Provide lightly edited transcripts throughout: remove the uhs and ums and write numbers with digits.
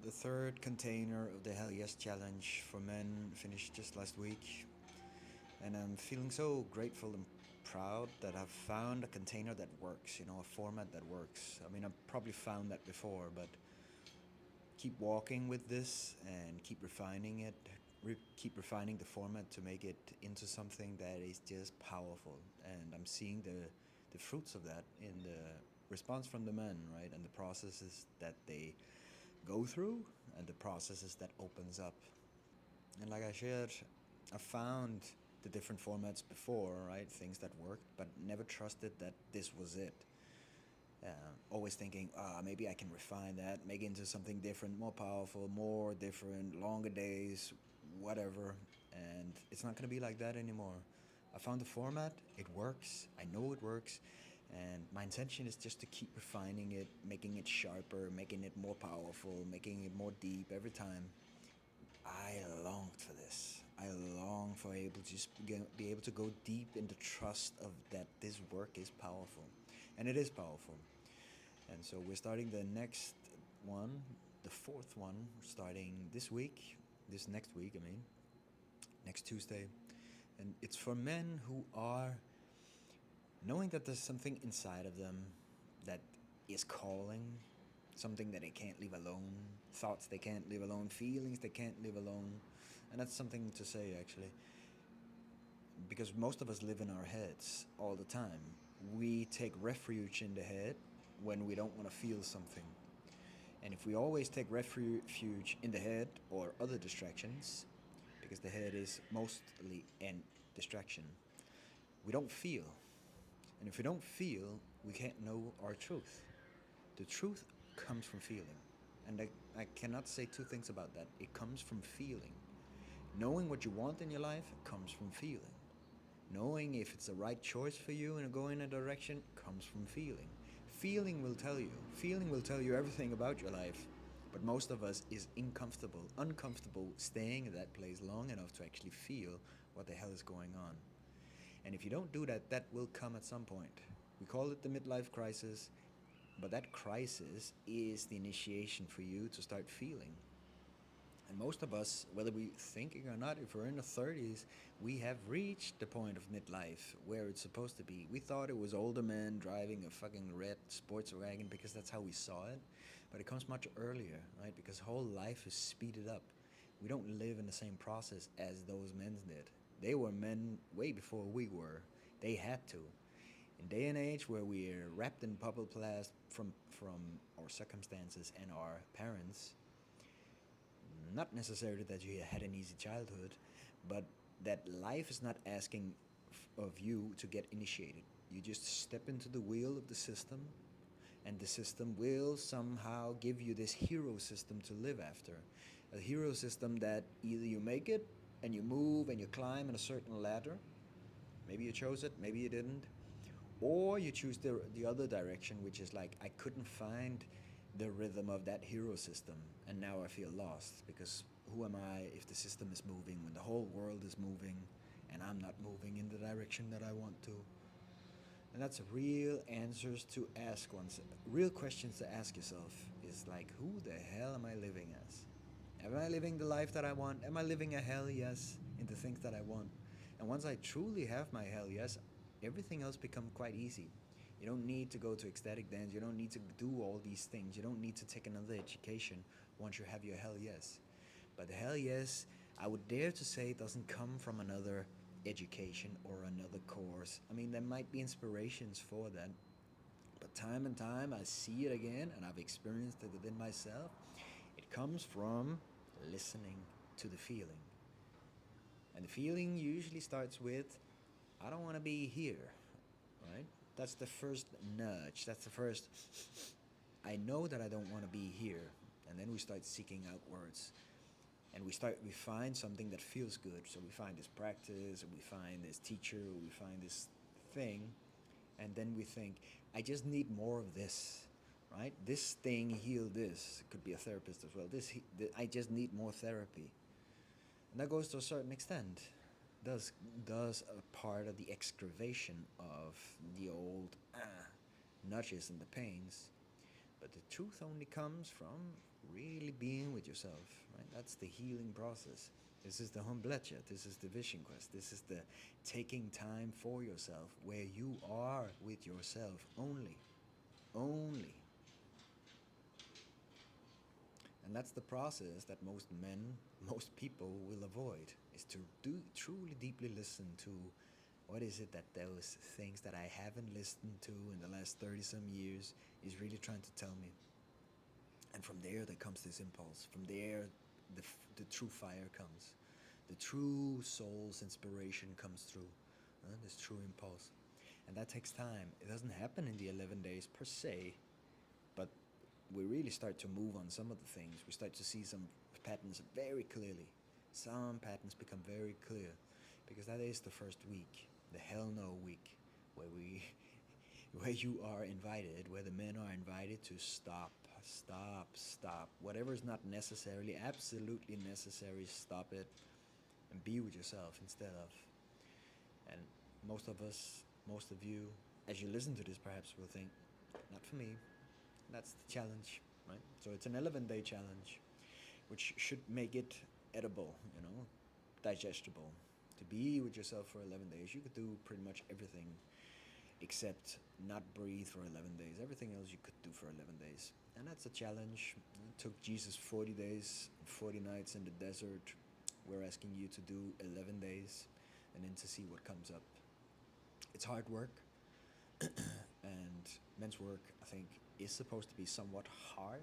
The third container of the Hell Yes Challenge for men finished just last week, and I'm feeling so grateful and proud that I've found a container that works, a format that works. I mean, I've probably found that before, but keep walking with this and keep refining it, keep refining the format to make it into something that is just powerful. And I'm seeing the fruits of that in the response from the men, right? And the processes that they go through and the processes that opens up. And like I shared, I found the different formats before, right? Things that worked, but never trusted that this was it. Always thinking, maybe I can refine that, make it into something different, more powerful, more different, longer days, whatever. And it's not going to be like that anymore. I found the format, it works, I know it works, and my intention is just to keep refining it, making it sharper, making it more powerful, making it more deep every time. I longed for this. I long for able to just be able to go deep in the trust of that this work is powerful, and it is powerful. And so we're starting the next one, the fourth one, starting this week, this next week. I mean, next Tuesday, and it's for men who are knowing that there's something inside of them that is calling, something that they can't leave alone, thoughts they can't leave alone, feelings they can't leave alone. And that's something to say actually, because most of us live in our heads all the time. We take refuge in the head when we don't want to feel something. And if we always take refuge in the head or other distractions, because the head is mostly an distraction, we don't feel. And if we don't feel, we can't know our truth. The truth comes from feeling. And I cannot say two things about that. It comes from feeling. Knowing what you want in your life comes from feeling. Knowing if it's the right choice for you and going in a direction comes from feeling. Feeling will tell you. Feeling will tell you everything about your life. But most of us is uncomfortable staying in that place long enough to actually feel what the hell is going on. And if you don't do that, that will come at some point. We call it the midlife crisis, but that crisis is the initiation for you to start feeling. And most of us, whether we thinking or not, if we're in the 30s, we have reached the point of midlife where it's supposed to be. We thought it was older men driving a fucking red sports wagon because that's how we saw it. But it comes much earlier, right? Because whole life is speeded up. We don't live in the same process as those men did. They were men way before we were. They had to. In day and age where we're wrapped in bubble plast from our circumstances and our parents, not necessarily that you had an easy childhood, but that life is not asking of you to get initiated. You just step into the wheel of the system, and the system will somehow give you this hero system to live after. A hero system that either you make it and you move and you climb in a certain ladder. Maybe you chose it, maybe you didn't. Or you choose the other direction, which is like, I couldn't find the rhythm of that hero system, and now I feel lost because who am I if the system is moving when the whole world is moving and I'm not moving in the direction that I want to? And that's real answers to ask oneself. Real questions to ask yourself is like, who the hell am I living as? Am I living the life that I want? Am I living a hell yes in the things that I want? And once I truly have my hell yes, everything else becomes quite easy. You don't need to go to ecstatic dance. You don't need to do all these things. You don't need to take another education once you have your hell yes. But the hell yes, I would dare to say, doesn't come from another education or another course. I mean, there might be inspirations for that, but time and time I see it again, and I've experienced it within myself. It comes from listening to the feeling. And the feeling usually starts with, I don't want to be here, right? That's the first nudge. That's the first, I know that I don't want to be here. And then we start seeking out words. And we find something that feels good. So we find this practice, we find this teacher, we find this thing. And then we think, I just need more of this, right? This thing healed this. It could be a therapist as well. I just need more therapy. And that goes to a certain extent. Does a part of the excavation of the old nudges and the pains. But the truth only comes from really being with yourself, right? That's the healing process. This is the Humblecha. This is the Vision Quest. This is the taking time for yourself, where you are with yourself only. Only. And that's the process that most men, most people will avoid, is to do truly deeply listen to what is it that those things that I haven't listened to in the last 30 some years is really trying to tell me. And from there comes this impulse. From there the true fire comes. The true soul's inspiration comes through. This true impulse. And that takes time. It doesn't happen in the 11 days per se, but we really start to move on some of the things. We start to see some patterns very clearly. Some patterns become very clear because that is the first week, the hell no week, where we where you are invited, where the men are invited to stop, stop, stop. Whatever is not necessarily, absolutely necessary, stop it and be with yourself instead of. And most of us, most of you, as you listen to this, perhaps will think, not for me. That's the challenge, right? So it's an 11-day challenge, which should make it edible, digestible. To be with yourself for 11 days, you could do pretty much everything except not breathe for 11 days. Everything else you could do for 11 days. And that's a challenge. It took Jesus 40 days, 40 nights in the desert. We're asking you to do 11 days and then to see what comes up. It's hard work. And men's work, I think, is supposed to be somewhat hard.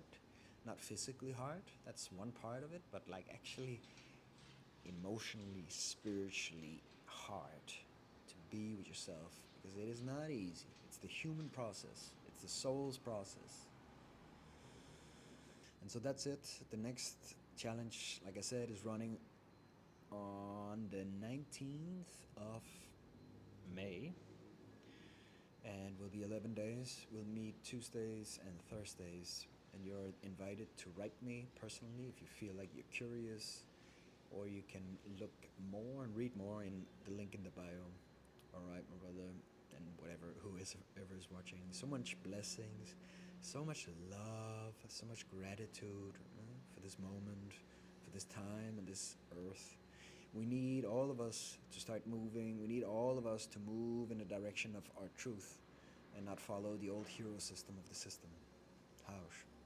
Not physically hard, that's one part of it, but like actually emotionally, spiritually hard to be with yourself, because it is not easy. It's the human process, it's the soul's process. And so that's it. The next challenge, like I said, is running on the 19th of May, and will be 11 days. We'll meet Tuesdays and Thursdays, and you're invited to write me personally if you feel like you're curious, or you can look more and read more in the link in the bio. All right, my brother, and whoever is watching. So much blessings, so much love, so much gratitude for this moment, for this time and this earth. We need all of us to start moving. We need all of us to move in the direction of our truth and not follow the old hero system of the system. Hausch.